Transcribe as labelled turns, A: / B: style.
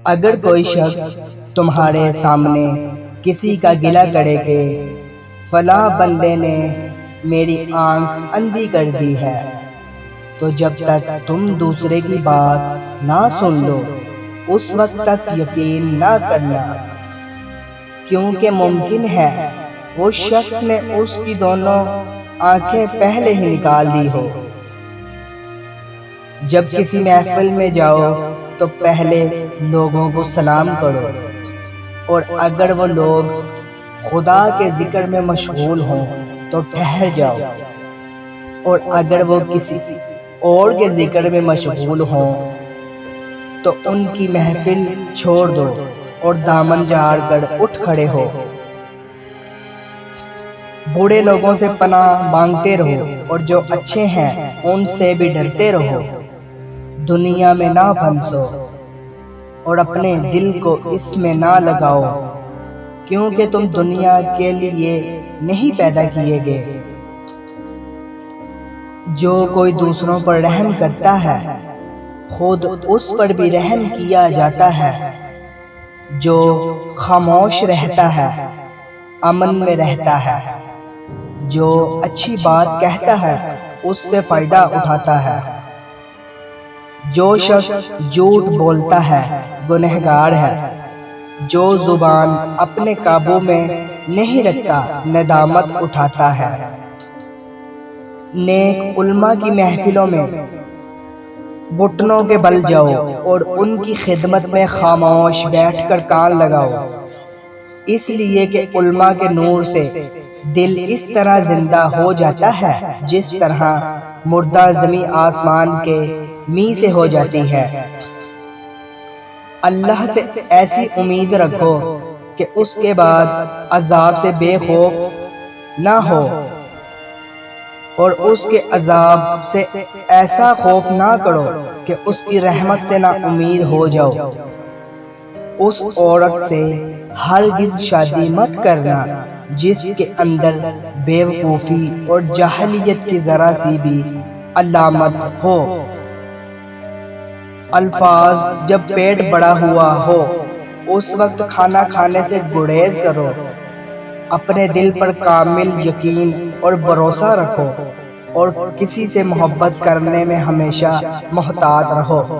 A: اگر کوئی شخص تمہارے سامنے کسی کا گلہ کرے کہ فلاں بندے نے میری آنکھ اندھی کر دی ہے، تو جب تک تم دوسرے کی بات نہ سن لو اس وقت تک یقین نہ کرنا، کیونکہ ممکن ہے وہ شخص نے اس کی دونوں آنکھیں پہلے ہی نکال دی ہو۔ جب کسی محفل میں جاؤ تو پہلے لوگوں کو سلام کرو، اور اگر وہ لوگ خدا کے ذکر میں مشغول ہوں تو ٹھہر جاؤ، اور اگر وہ کسی اور کے ذکر میں مشغول ہوں تو ان کی محفل چھوڑ دو اور دامن جھاڑ کر اٹھ کھڑے ہو۔ برے لوگوں سے پناہ مانگتے رہو، اور جو اچھے ہیں ان سے بھی ڈرتے رہو۔ دنیا میں نہ پھنسو اور اپنے دل کو اس میں نہ لگاؤ، کیونکہ تم دنیا کے لیے نہیں پیدا کیے گئے۔ جو کوئی دوسروں پر رحم کرتا ہے خود اس پر بھی رحم کیا جاتا ہے۔ جو خاموش رہتا ہے امن میں رہتا ہے، جو اچھی بات کہتا ہے اس سے فائدہ اٹھاتا ہے۔ جو شخص جھوٹ بولتا ہے گنہگار ہے، جو زبان اپنے قابو میں نہیں رکھتا ندامت اٹھاتا ہے۔ نیک علماء کی محفلوں میں گھٹنوں کے بل جاؤ اور ان کی خدمت میں خاموش بیٹھ کر کان لگاؤ، اس لیے کہ علماء کے نور سے دل اس طرح زندہ ہو جاتا ہے جس طرح مردہ زمین آسمان کے می سے ہو جاتی ہے۔ اللہ سے ایسی امید رکھو کہ اس کے بعد عذاب سے بے خوف نہ ہو، اور اس کے عذاب سے ایسا خوف نہ کرو کہ اس کی رحمت سے نا امید ہو جاؤ۔ اس عورت سے ہرگز شادی مت کرنا جس کے اندر بے وقوفی اور جاہلیت کی ذرا سی بھی علامت ہو۔ الفاظ جب پیٹ بڑا ہوا ہو اس وقت کھانا کھانے سے گریز کرو۔ اپنے دل پر کامل یقین اور بھروسہ رکھو، اور کسی سے محبت کرنے میں ہمیشہ محتاط رہو۔